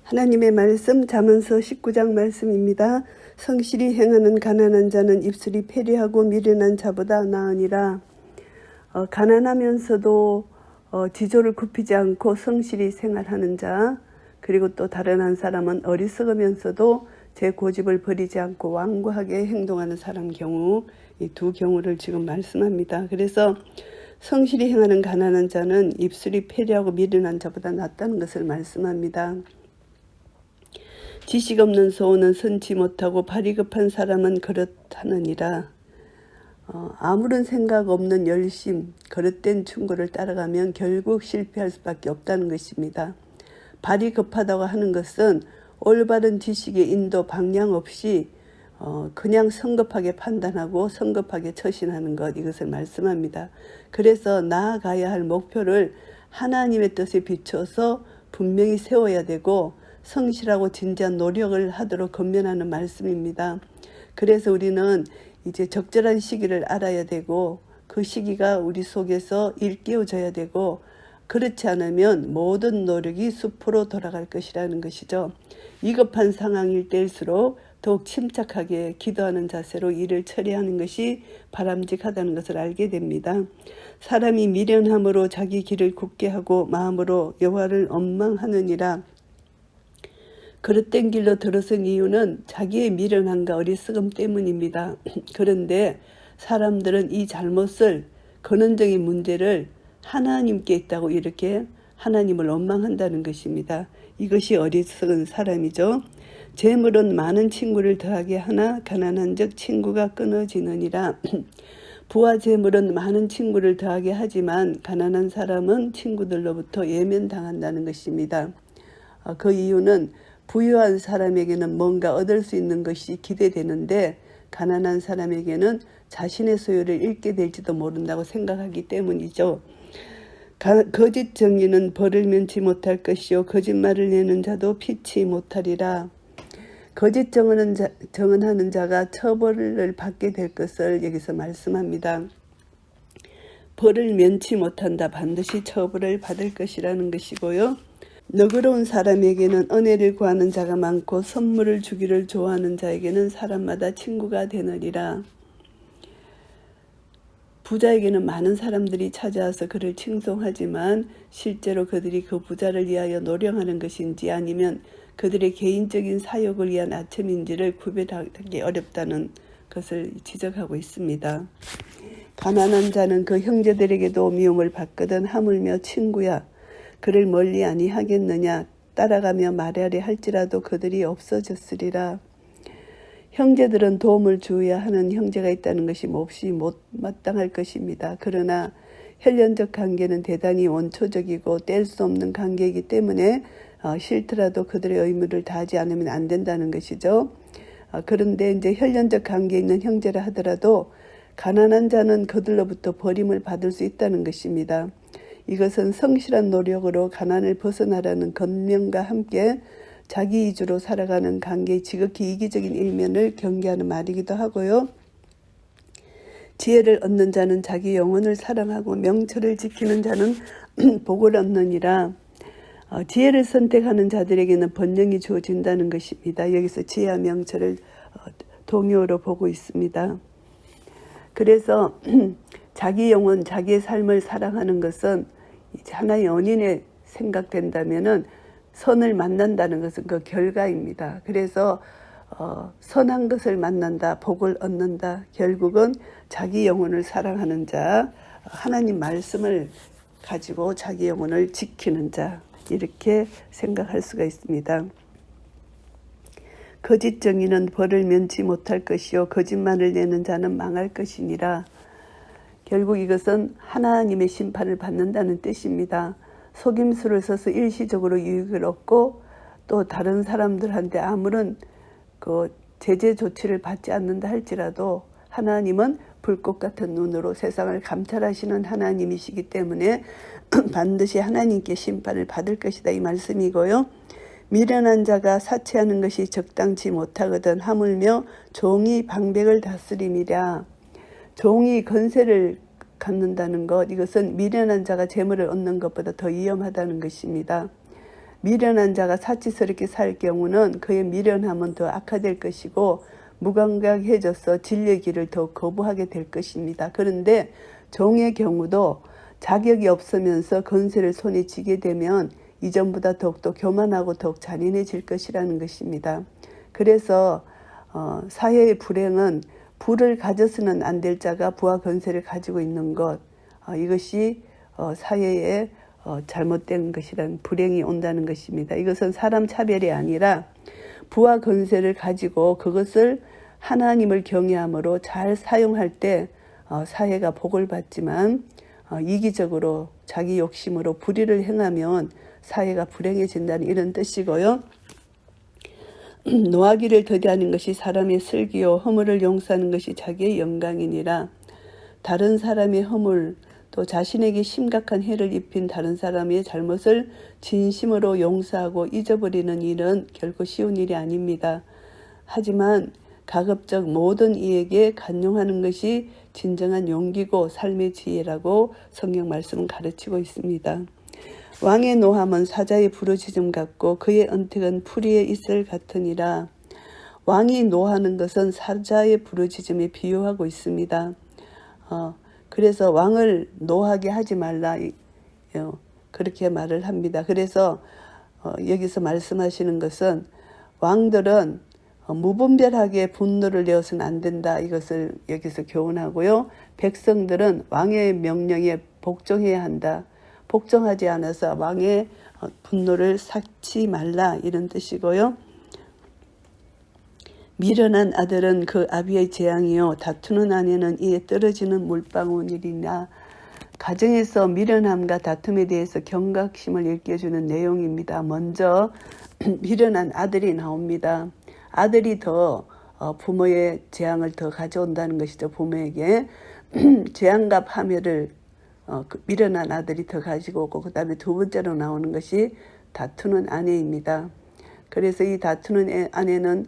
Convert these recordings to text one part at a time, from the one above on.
하나님의 말씀 잠언서 19장 말씀입니다. 성실히 행하는 가난한 자는 입술이 패리하고 미련한 자보다 나으니라. 가난하면서도 지조를 굽히지 않고 성실히 생활하는 자, 그리고 또 다른 한 사람은 어리석으면서도 제 고집을 버리지 않고 완고하게 행동하는 사람 경우, 이 두 경우를 지금 말씀합니다. 그래서 성실히 행하는 가난한 자는 입술이 패리하고 미련한 자보다 낫다는 것을 말씀합니다. 지식 없는 소원은 선지 못하고 발이 급한 사람은 그렇다느니라. 아무런 생각 없는 열심, 그릇된 충고를 따라가면 결국 실패할 수밖에 없다는 것입니다. 발이 급하다고 하는 것은 올바른 지식의 인도 방향 없이 그냥 성급하게 판단하고 성급하게 처신하는 것, 이것을 말씀합니다. 그래서 나아가야 할 목표를 하나님의 뜻에 비춰서 분명히 세워야 되고 성실하고 진지한 노력을 하도록 권면하는 말씀입니다. 그래서 우리는 이제 적절한 시기를 알아야 되고 그 시기가 우리 속에서 일깨워져야 되고, 그렇지 않으면 모든 노력이 수포로 돌아갈 것이라는 것이죠. 위급한 상황일 때일수록 더욱 침착하게 기도하는 자세로 일을 처리하는 것이 바람직하다는 것을 알게 됩니다. 사람이 미련함으로 자기 길을 굳게 하고 마음으로 여호와를 원망하느니라. 그릇된 길로 들어선 이유는 자기의 미련함과 어리석음 때문입니다. 그런데 사람들은 이 잘못을, 근원적인 문제를 하나님께 있다고 이렇게 하나님을 원망한다는 것입니다. 이것이 어리석은 사람이죠. 재물은 많은 친구를 더하게 하나 가난한 즉 친구가 끊어지느니라. 부와 재물은 많은 친구를 더하게 하지만 가난한 사람은 친구들로부터 예면당한다는 것입니다. 그 이유는 부유한 사람에게는 뭔가 얻을 수 있는 것이 기대되는데 가난한 사람에게는 자신의 소유를 잃게 될지도 모른다고 생각하기 때문이죠. 거짓 정의는 벌을 면치 못할 것이요 거짓말을 내는 자도 피치 못하리라. 거짓 정언하는 자가 처벌을 받게 될 것을 여기서 말씀합니다. 벌을 면치 못한다, 반드시 처벌을 받을 것이라는 것이고요. 너그러운 사람에게는 은혜를 구하는 자가 많고 선물을 주기를 좋아하는 자에게는 사람마다 친구가 되느니라. 부자에게는 많은 사람들이 찾아와서 그를 칭송하지만 실제로 그들이 그 부자를 위하여 노력하는 것인지 아니면 그들의 개인적인 사욕을 위한 아첨인지를 구별하기 어렵다는 것을 지적하고 있습니다. 가난한 자는 그 형제들에게도 미움을 받거든 하물며 친구야 그를 멀리 아니하겠느냐. 따라가며 말하려 할지라도 그들이 없어졌으리라. 형제들은 도움을 주어야 하는 형제가 있다는 것이 몹시 못마땅할 것입니다. 그러나 혈연적 관계는 대단히 원초적이고 뗄 수 없는 관계이기 때문에 싫더라도 그들의 의무를 다하지 않으면 안 된다는 것이죠. 그런데 이제 혈연적 관계에 있는 형제라 하더라도 가난한 자는 그들로부터 버림을 받을 수 있다는 것입니다. 이것은 성실한 노력으로 가난을 벗어나라는 권면과 함께 자기 위주로 살아가는 관계의 지극히 이기적인 일면을 경계하는 말이기도 하고요. 지혜를 얻는 자는 자기 영혼을 사랑하고 명철을 지키는 자는 복을 얻느니라. 지혜를 선택하는 자들에게는 번영이 주어진다는 것입니다. 여기서 지혜와 명철을 동요로 보고 있습니다. 그래서 자기 영혼, 자기의 삶을 사랑하는 것은 하나의 연인에 생각된다면은 선을 만난다는 것은 그 결과입니다. 그래서 선한 것을 만난다, 복을 얻는다. 결국은 자기 영혼을 사랑하는 자, 하나님 말씀을 가지고 자기 영혼을 지키는 자, 이렇게 생각할 수가 있습니다. 거짓 정의는 벌을 면치 못할 것이요 거짓말을 내는 자는 망할 것이니라. 결국 이것은 하나님의 심판을 받는다는 뜻입니다. 속임수를 써서 일시적으로 유익을 얻고 또 다른 사람들한테 아무런 제재 조치를 받지 않는다 할지라도 하나님은 불꽃 같은 눈으로 세상을 감찰하시는 하나님이시기 때문에 반드시 하나님께 심판을 받을 것이다, 이 말씀이고요. 미련한 자가 사치하는 것이 적당치 못하거든 하물며 종이 방백을 다스림이랴. 종이 건세를 갖는다는 것, 이것은 미련한 자가 재물을 얻는 것보다 더 위험하다는 것입니다. 미련한 자가 사치스럽게 살 경우는 그의 미련함은 더 악화될 것이고 무감각해져서 진리의 길을 더 거부하게 될 것입니다. 그런데 종의 경우도 자격이 없으면서 건세를 손에 쥐게 되면 이전보다 더욱더 교만하고 더욱 잔인해질 것이라는 것입니다. 그래서 사회의 불행은 부를 가져서는 안 될 자가 부와 건세를 가지고 있는 것, 이것이 사회에 잘못된 것이란 불행이 온다는 것입니다. 이것은 사람 차별이 아니라 부와 건세를 가지고 그것을 하나님을 경외함으로 잘 사용할 때 사회가 복을 받지만 이기적으로 자기 욕심으로 불의를 행하면 사회가 불행해진다는 이런 뜻이고요. 노하기를 더디하는 것이 사람의 슬기요 허물을 용서하는 것이 자기의 영광이니라. 다른 사람의 허물 또 자신에게 심각한 해를 입힌 다른 사람의 잘못을 진심으로 용서하고 잊어버리는 일은 결코 쉬운 일이 아닙니다. 하지만 가급적 모든 이에게 간용하는 것이 진정한 용기고 삶의 지혜라고 성경 말씀은 가르치고 있습니다. 왕의 노함은 사자의 부르짖음 같고 그의 은택은 풀이의 이슬 같으니라. 왕이 노하는 것은 사자의 부르짖음에 비유하고 있습니다. 그래서 왕을 노하게 하지 말라 그렇게 말을 합니다. 그래서 여기서 말씀하시는 것은 왕들은 무분별하게 분노를 내어서는 안 된다. 이것을 여기서 교훈하고요. 백성들은 왕의 명령에 복종해야 한다. 복종하지 않아서 왕의 분노를 삭지 말라 이런 뜻이고요. 미련한 아들은 그 아비의 재앙이요 다투는 아내는 이에 떨어지는 물방울이나. 가정에서 미련함과 다툼에 대해서 경각심을 일깨워주는 내용입니다. 먼저 미련한 아들이 나옵니다. 아들이 더 부모의 재앙을 더 가져온다는 것이죠. 부모에게 재앙과 파멸을 미련한 아들이 더 가지고 오고 그 다음에 두 번째로 나오는 것이 다투는 아내입니다. 그래서 이 다투는 아내는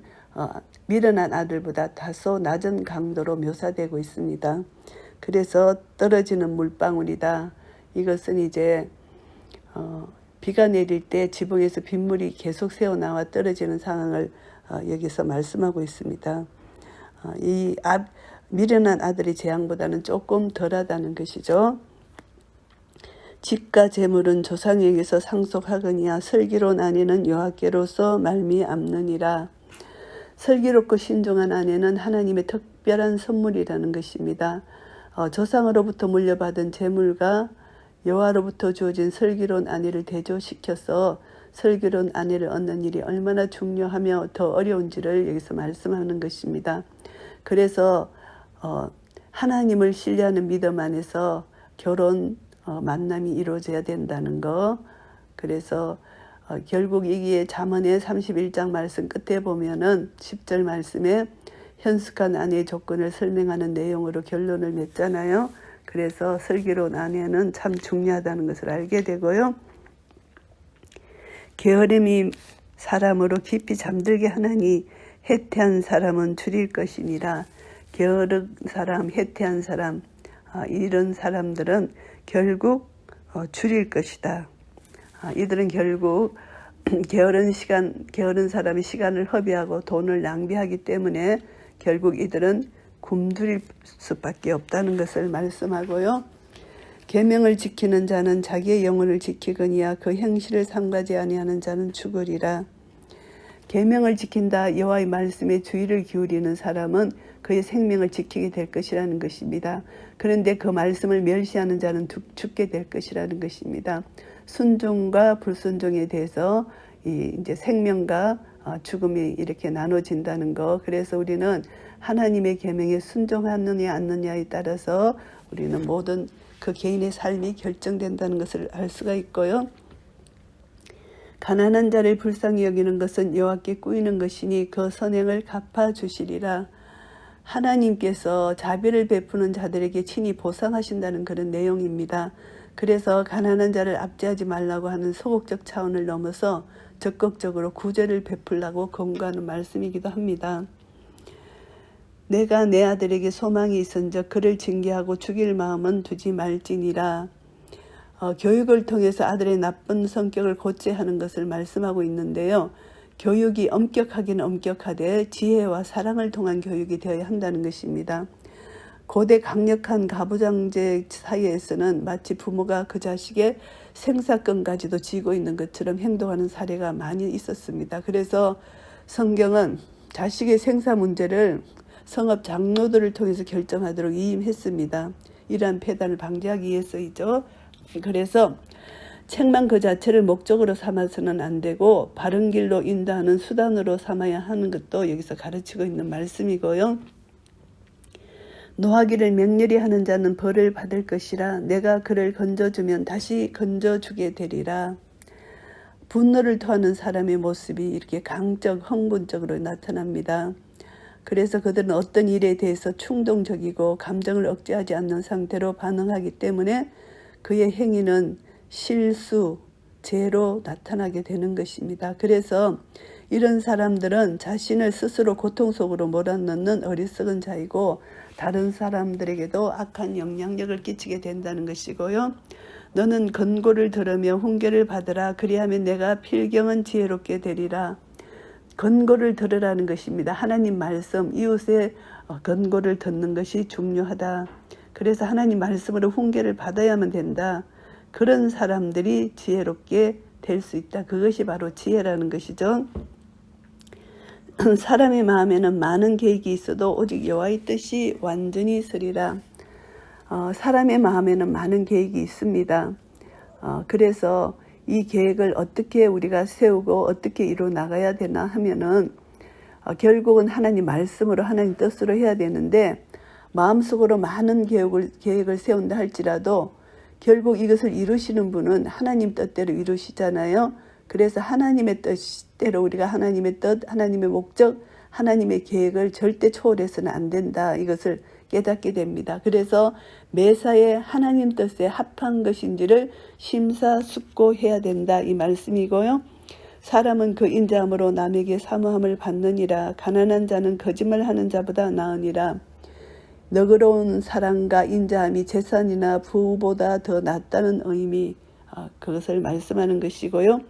미련한 아들보다 다소 낮은 강도로 묘사되고 있습니다. 그래서 떨어지는 물방울이다. 이것은 이제 비가 내릴 때 지붕에서 빗물이 계속 새어나와 떨어지는 상황을 여기서 말씀하고 있습니다. 이 미련한 아들의 재앙보다는 조금 덜하다는 것이죠. 집과 재물은 조상에게서 상속하거니와 슬기로운 아내는 여호와께로서 말미암느니라. 슬기롭고 신중한 아내는 하나님의 특별한 선물이라는 것입니다. 조상으로부터 물려받은 재물과 여호와로부터 주어진 슬기로운 아내를 대조시켜서 슬기로운 아내를 얻는 일이 얼마나 중요하며 더 어려운지를 여기서 말씀하는 것입니다. 그래서 하나님을 신뢰하는 믿음 안에서 결혼 만남이 이루어져야 된다는 거. 그래서 결국 이게 잠언의 31장 말씀 끝에 보면은 10절 말씀에 현숙한 아내의 조건을 설명하는 내용으로 결론을 맺잖아요. 그래서 슬기로운 아내는 참 중요하다는 것을 알게 되고요. 게으름이 사람으로 깊이 잠들게 하나니 해태한 사람은 줄일 것이니라. 게으른 사람, 해태한 사람, 이런 사람들은 결국 줄일 것이다. 이들은 결국 게으른 사람이 시간을 허비하고 돈을 낭비하기 때문에 결국 이들은 굶주릴 수밖에 없다는 것을 말씀하고요. 계명을 지키는 자는 자기의 영혼을 지키거니와 그 행실을 삼가지 아니하는 자는 죽으리라. 계명을 지킨다 여호와의 말씀에 주의를 기울이는 사람은 그의 생명을 지키게 될 것이라는 것입니다. 그런데 그 말씀을 멸시하는 자는 죽게 될 것이라는 것입니다. 순종과 불순종에 대해서 이제 생명과 죽음이 이렇게 나눠진다는 거. 그래서 우리는 하나님의 계명에 순종하느냐 않느냐에 따라서 우리는 모든 그 개인의 삶이 결정된다는 것을 알 수가 있고요. 가난한 자를 불쌍히 여기는 것은 여호와께 꾸이는 것이니 그 선행을 갚아주시리라. 하나님께서 자비를 베푸는 자들에게 친히 보상하신다는 그런 내용입니다. 그래서 가난한 자를 압제하지 말라고 하는 소극적 차원을 넘어서 적극적으로 구제를 베풀라고 권고하는 말씀이기도 합니다. 내가 내 아들에게 소망이 있은즉 그를 징계하고 죽일 마음은 두지 말지니라. 교육을 통해서 아들의 나쁜 성격을 고쳐야 하는 것을 말씀하고 있는데요. 교육이 엄격하기는 엄격하되 지혜와 사랑을 통한 교육이 되어야 한다는 것입니다. 고대 강력한 가부장제 사이에서는 마치 부모가 그 자식의 생사권까지도 쥐고 있는 것처럼 행동하는 사례가 많이 있었습니다. 그래서 성경은 자식의 생사 문제를 성업 장로들을 통해서 결정하도록 위임했습니다. 이러한 폐단을 방지하기 위해서이죠. 그래서 책만 그 자체를 목적으로 삼아서는 안 되고 바른 길로 인도하는 수단으로 삼아야 하는 것도 여기서 가르치고 있는 말씀이고요. 노하기를 맹렬히 하는 자는 벌을 받을 것이라 내가 그를 건져주면 다시 건져주게 되리라. 분노를 토하는 사람의 모습이 이렇게 강적, 흥분적으로 나타납니다. 그래서 그들은 어떤 일에 대해서 충동적이고 감정을 억제하지 않는 상태로 반응하기 때문에 그의 행위는 실수, 죄로 나타나게 되는 것입니다. 그래서 이런 사람들은 자신을 스스로 고통 속으로 몰아넣는 어리석은 자이고 다른 사람들에게도 악한 영향력을 끼치게 된다는 것이고요. 너는 권고를 들으며 훈계를 받으라. 그리하면 내가 필경은 지혜롭게 되리라. 권고를 들으라는 것입니다. 하나님 말씀, 이웃의 권고를 듣는 것이 중요하다. 그래서 하나님 말씀으로 훈계를 받아야만 된다. 그런 사람들이 지혜롭게 될 수 있다. 그것이 바로 지혜라는 것이죠. 사람의 마음에는 많은 계획이 있어도 오직 여호와의 뜻이 완전히 서리라. 사람의 마음에는 많은 계획이 있습니다. 그래서 이 계획을 어떻게 우리가 세우고 어떻게 이루어 나가야 되나 하면은 결국은 하나님 말씀으로 하나님 뜻으로 해야 되는데 마음속으로 많은 계획을 세운다 할지라도 결국 이것을 이루시는 분은 하나님 뜻대로 이루시잖아요. 그래서 하나님의 뜻대로 우리가 하나님의 뜻, 하나님의 목적, 하나님의 계획을 절대 초월해서는 안 된다. 이것을 깨닫게 됩니다. 그래서 매사에 하나님 뜻에 합한 것인지를 심사숙고해야 된다. 이 말씀이고요. 사람은 그 인자함으로 남에게 사모함을 받느니라. 가난한 자는 거짓말하는 자보다 나으니라. 너그러운 사랑과 인자함이 재산이나 부보다 더 낫다는 의미, 그것을 말씀하는 것이고요.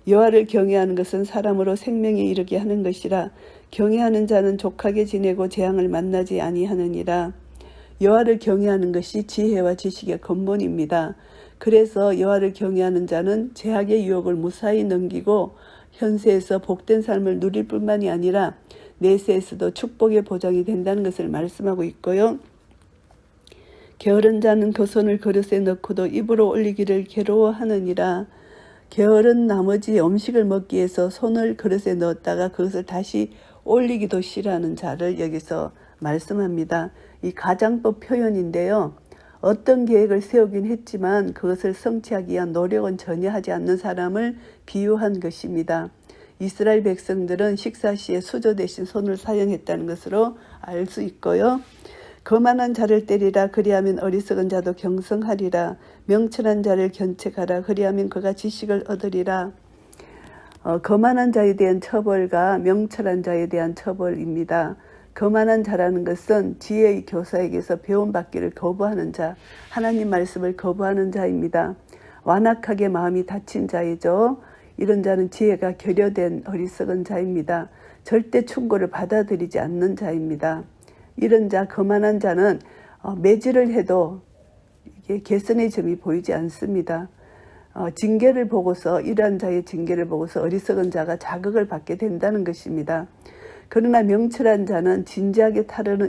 여호와를 경외하는 것은 사람으로 생명에 이르게 하는 것이라. 경외하는 자는 족하게 지내고 재앙을 만나지 아니하느니라. 여호와를 경외하는 것이 지혜와 지식의 근본입니다. 그래서 여호와를 경외하는 자는 죄악의 유혹을 무사히 넘기고 현세에서 복된 삶을 누릴 뿐만이 아니라 내세에서도 축복의 보장이 된다는 것을 말씀하고 있고요. 게으른 자는 그 손을 그릇에 넣고도 입으로 올리기를 괴로워하느니라. 게으른 나머지 음식을 먹기 위해서 손을 그릇에 넣었다가 그것을 다시 올리기도 싫어하는 자를 여기서 말씀합니다. 이 가장법 표현인데요. 어떤 계획을 세우긴 했지만 그것을 성취하기 위한 노력은 전혀 하지 않는 사람을 비유한 것입니다. 이스라엘 백성들은 식사 시에 수저 대신 손을 사용했다는 것으로 알 수 있고요. 거만한 자를 때리라. 그리하면 어리석은 자도 경성하리라. 명철한 자를 견책하라. 그리하면 그가 지식을 얻으리라. 거만한 자에 대한 처벌과 명철한 자에 대한 처벌입니다. 거만한 자라는 것은 지혜의 교사에게서 배움받기를 거부하는 자, 하나님 말씀을 거부하는 자입니다. 완악하게 마음이 닫힌 자이죠. 이런 자는 지혜가 결여된 어리석은 자입니다. 절대 충고를 받아들이지 않는 자입니다. 이런 자, 거만한 자는 매질을 해도 이게 개선의 점이 보이지 않습니다. 징계를 보고서 이러한 자의 징계를 보고서 어리석은 자가 자극을 받게 된다는 것입니다. 그러나 명철한 자는 진지하게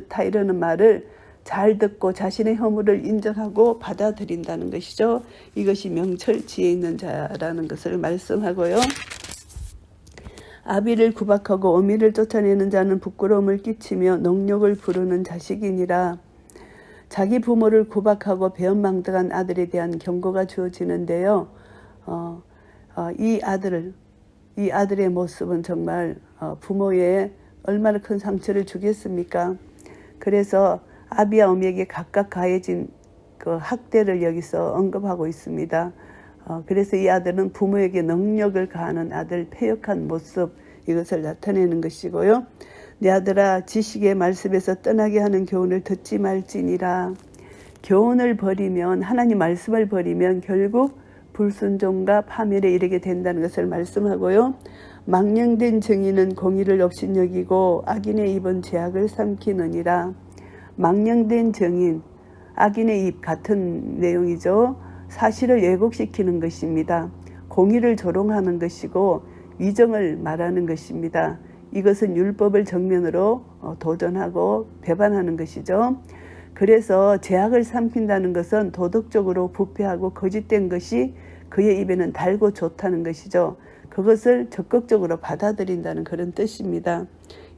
타이르는 말을 잘 듣고 자신의 허물을 인정하고 받아들인다는 것이죠. 이것이 명철 지혜 있는 자라는 것을 말씀하고요. 아비를 구박하고 어미를 쫓아내는 자는 부끄러움을 끼치며 능욕을 부르는 자식이니라. 자기 부모를 구박하고 배은망덕한 아들에 대한 경고가 주어지는데요. 이 아들의 모습은 정말 부모에 얼마나 큰 상처를 주겠습니까? 그래서 아비와 어미에게 각각 가해진 그 학대를 여기서 언급하고 있습니다. 그래서 이 아들은 부모에게 능력을 가하는 아들, 패역한 모습, 이것을 나타내는 것이고요. 내 아들아, 지식의 말씀에서 떠나게 하는 교훈을 듣지 말지니라. 교훈을 버리면, 하나님 말씀을 버리면 결국 불순종과 파멸에 이르게 된다는 것을 말씀하고요. 망령된 증인은 공의를 업신여기고 악인의 입은 죄악을 삼키느니라. 망령된 증인, 악인의 입 같은 내용이죠. 사실을 왜곡시키는 것입니다. 공의를 조롱하는 것이고 위정을 말하는 것입니다. 이것은 율법을 정면으로 도전하고 배반하는 것이죠. 그래서 죄악을 삼킨다는 것은 도덕적으로 부패하고 거짓된 것이 그의 입에는 달고 좋다는 것이죠. 그것을 적극적으로 받아들인다는 그런 뜻입니다.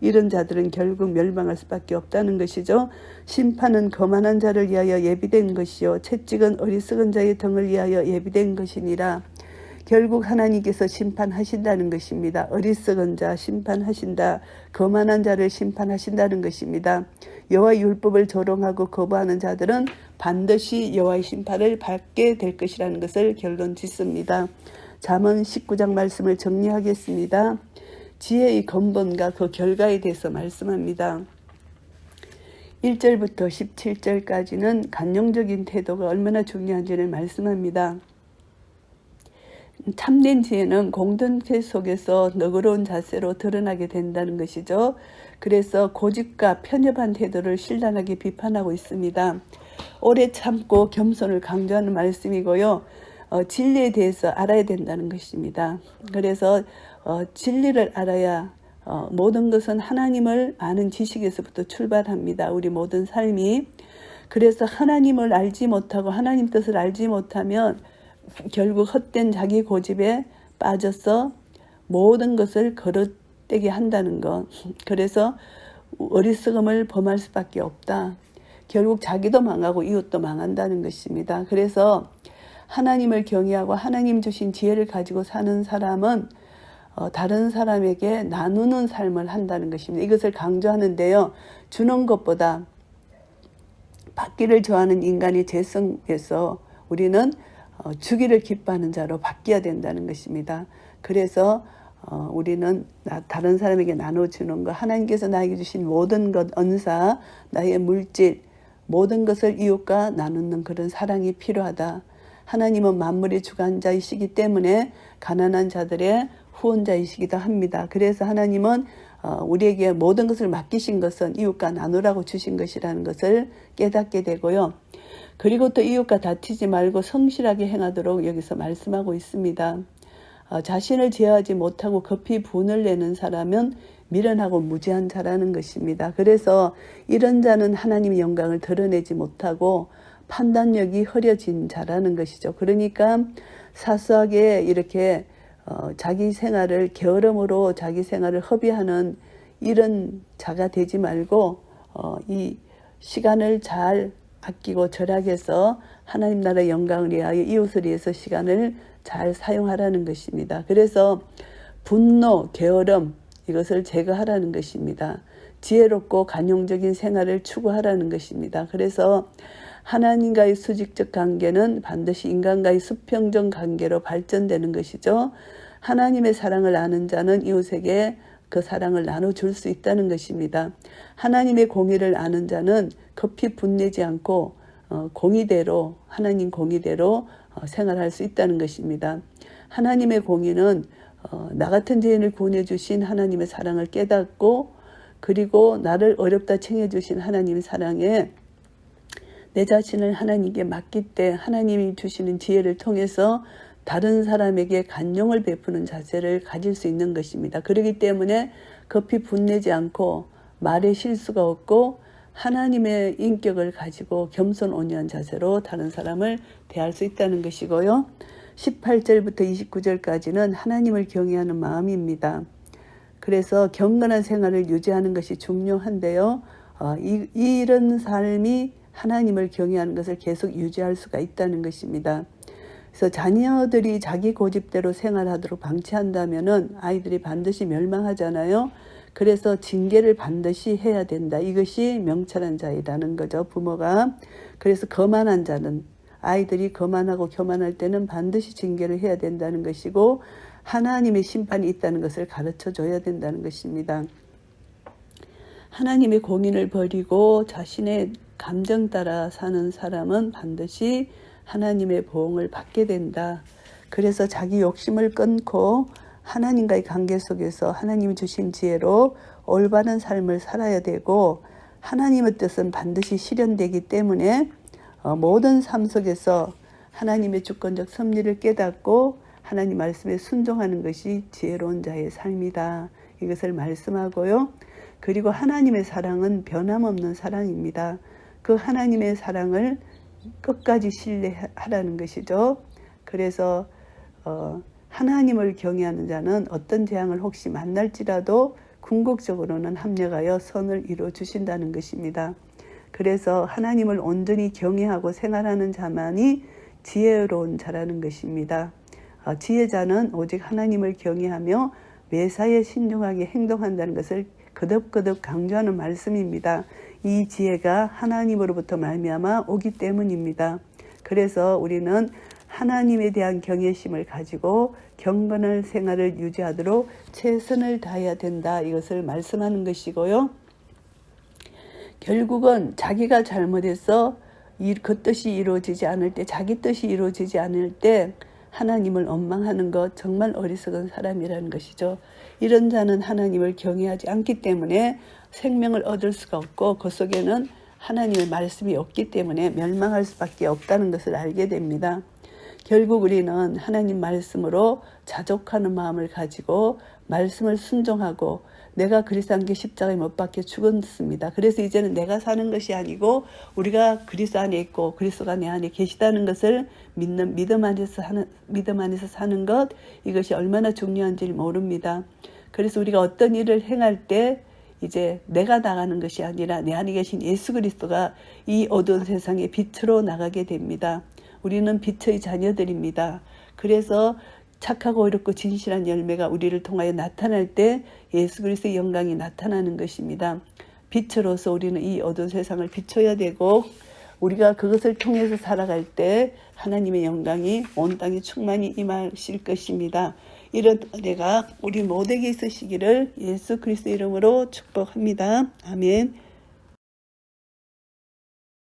이런 자들은 결국 멸망할 수밖에 없다는 것이죠. 심판은 거만한 자를 위하여 예비된 것이요 채찍은 어리석은 자의 등을 위하여 예비된 것이니라. 결국 하나님께서 심판하신다는 것입니다. 어리석은 자 심판하신다. 거만한 자를 심판하신다는 것입니다. 여호와의 율법을 조롱하고 거부하는 자들은 반드시 여호와의 심판을 받게 될 것이라는 것을 결론 짓습니다. 잠언 19장 말씀을 정리하겠습니다. 지혜의 근본과 그 결과에 대해서 말씀합니다. 1절부터 17절까지는 간용적인 태도가 얼마나 중요한지를 말씀합니다. 참된 지혜는 공동체 속에서 너그러운 자세로 드러나게 된다는 것이죠. 그래서 고집과 편협한 태도를 신랄하게 비판하고 있습니다. 오래 참고 겸손을 강조하는 말씀이고요. 진리에 대해서 알아야 된다는 것입니다. 그래서 진리를 알아야 모든 것은 하나님을 아는 지식에서부터 출발합니다. 우리 모든 삶이. 그래서 하나님을 알지 못하고 하나님 뜻을 알지 못하면 결국 헛된 자기 고집에 빠져서 모든 것을 거릇되게 한다는 것. 그래서 어리석음을 범할 수밖에 없다. 결국 자기도 망하고 이웃도 망한다는 것입니다. 그래서 하나님을 경외하고 하나님 주신 지혜를 가지고 사는 사람은 다른 사람에게 나누는 삶을 한다는 것입니다. 이것을 강조하는데요. 주는 것보다 받기를 좋아하는 인간이 죄성에서 우리는 주기를 기뻐하는 자로 바뀌어야 된다는 것입니다. 그래서 우리는 다른 사람에게 나눠주는 것, 하나님께서 나에게 주신 모든 것, 언사, 나의 물질, 모든 것을 이웃과 나누는 그런 사랑이 필요하다. 하나님은 만물의 주관자이시기 때문에 가난한 자들의 후원자이시기도 합니다. 그래서 하나님은 우리에게 모든 것을 맡기신 것은 이웃과 나누라고 주신 것이라는 것을 깨닫게 되고요. 그리고 또 이웃과 다투지 말고 성실하게 행하도록 여기서 말씀하고 있습니다. 자신을 제어하지 못하고 급히 분을 내는 사람은 미련하고 무지한 자라는 것입니다. 그래서 이런 자는 하나님의 영광을 드러내지 못하고 판단력이 흐려진 자라는 것이죠. 그러니까 사소하게 이렇게 자기 생활을 게으름으로 자기 생활을 허비하는 이런 자가 되지 말고 이 시간을 잘 아끼고 절약해서 하나님 나라 영광을 위하여 이웃을 위해서 시간을 잘 사용하라는 것입니다. 그래서 분노, 게으름 이것을 제거하라는 것입니다. 지혜롭고 간용적인 생활을 추구하라는 것입니다. 그래서 하나님과의 수직적 관계는 반드시 인간과의 수평적 관계로 발전되는 것이죠. 하나님의 사랑을 아는 자는 이웃에게 그 사랑을 나눠줄 수 있다는 것입니다. 하나님의 공의를 아는 자는 급히 분내지 않고 공의대로 하나님 공의대로 생활할 수 있다는 것입니다. 하나님의 공의는 나 같은 죄인을 구원해 주신 하나님의 사랑을 깨닫고 그리고 나를 어렵다 칭해 주신 하나님의 사랑에 내 자신을 하나님께 맡길 때 하나님이 주시는 지혜를 통해서 다른 사람에게 간용을 베푸는 자세를 가질 수 있는 것입니다. 그렇기 때문에 급히 분내지 않고 말에 실수가 없고 하나님의 인격을 가지고 겸손 온유한 자세로 다른 사람을 대할 수 있다는 것이고요. 18절부터 29절까지는 하나님을 경외하는 마음입니다. 그래서 경건한 생활을 유지하는 것이 중요한데요. 이런 삶이 하나님을 경외하는 것을 계속 유지할 수가 있다는 것입니다. 그래서 자녀들이 자기 고집대로 생활하도록 방치한다면은 아이들이 반드시 멸망하잖아요. 그래서 징계를 반드시 해야 된다. 이것이 명철한 자이라는 거죠, 부모가. 그래서 거만한 자는 아이들이 거만하고 교만할 때는 반드시 징계를 해야 된다는 것이고 하나님의 심판이 있다는 것을 가르쳐 줘야 된다는 것입니다. 하나님의 공의를 버리고 자신의 감정 따라 사는 사람은 반드시 하나님의 보응을 받게 된다. 그래서 자기 욕심을 끊고 하나님과의 관계 속에서 하나님이 주신 지혜로 올바른 삶을 살아야 되고, 하나님의 뜻은 반드시 실현되기 때문에 모든 삶 속에서 하나님의 주권적 섭리를 깨닫고 하나님 말씀에 순종하는 것이 지혜로운 자의 삶이다. 이것을 말씀하고요. 그리고 하나님의 사랑은 변함없는 사랑입니다. 그 하나님의 사랑을 끝까지 신뢰하라는 것이죠. 그래서 하나님을 경외하는 자는 어떤 재앙을 혹시 만날지라도 궁극적으로는 합력하여 선을 이루어 주신다는 것입니다. 그래서 하나님을 온전히 경외하고 생활하는 자만이 지혜로운 자라는 것입니다. 지혜자는 오직 하나님을 경외하며 매사에 신중하게 행동한다는 것을 거듭거듭 강조하는 말씀입니다. 이 지혜가 하나님으로부터 말미암아 오기 때문입니다. 그래서 우리는 하나님에 대한 경외심을 가지고 경건한 생활을 유지하도록 최선을 다해야 된다. 이것을 말씀하는 것이고요. 결국은 자기가 잘못해서 그 뜻이 이루어지지 않을 때, 자기 뜻이 이루어지지 않을 때 하나님을 원망하는 것, 정말 어리석은 사람이라는 것이죠. 이런 자는 하나님을 경외하지 않기 때문에 생명을 얻을 수가 없고, 그 속에는 하나님의 말씀이 없기 때문에 멸망할 수밖에 없다는 것을 알게 됩니다. 결국 우리는 하나님 말씀으로 자족하는 마음을 가지고 말씀을 순종하고, 내가 그리스도 안에 십자가에 못 박혀 죽었습니다. 그래서 이제는 내가 사는 것이 아니고 우리가 그리스도 안에 있고 그리스도가 내 안에 계시다는 것을 믿는 믿음 안에서 사는 것, 이것이 얼마나 중요한지 모릅니다. 그래서 우리가 어떤 일을 행할 때 이제 내가 나가는 것이 아니라 내 안에 계신 예수 그리스도가 이 어두운 세상의 빛으로 나가게 됩니다. 우리는 빛의 자녀들입니다. 그래서 착하고 옳고 진실한 열매가 우리를 통하여 나타날 때 예수 그리스도의 영광이 나타나는 것입니다. 빛으로서 우리는 이 어두운 세상을 비춰야 되고, 우리가 그것을 통해서 살아갈 때 하나님의 영광이 온 땅에 충만히 임하실 것입니다. 이런 은혜가 우리 모두에게 있으시기를 예수 그리스도 이름으로 축복합니다. 아멘.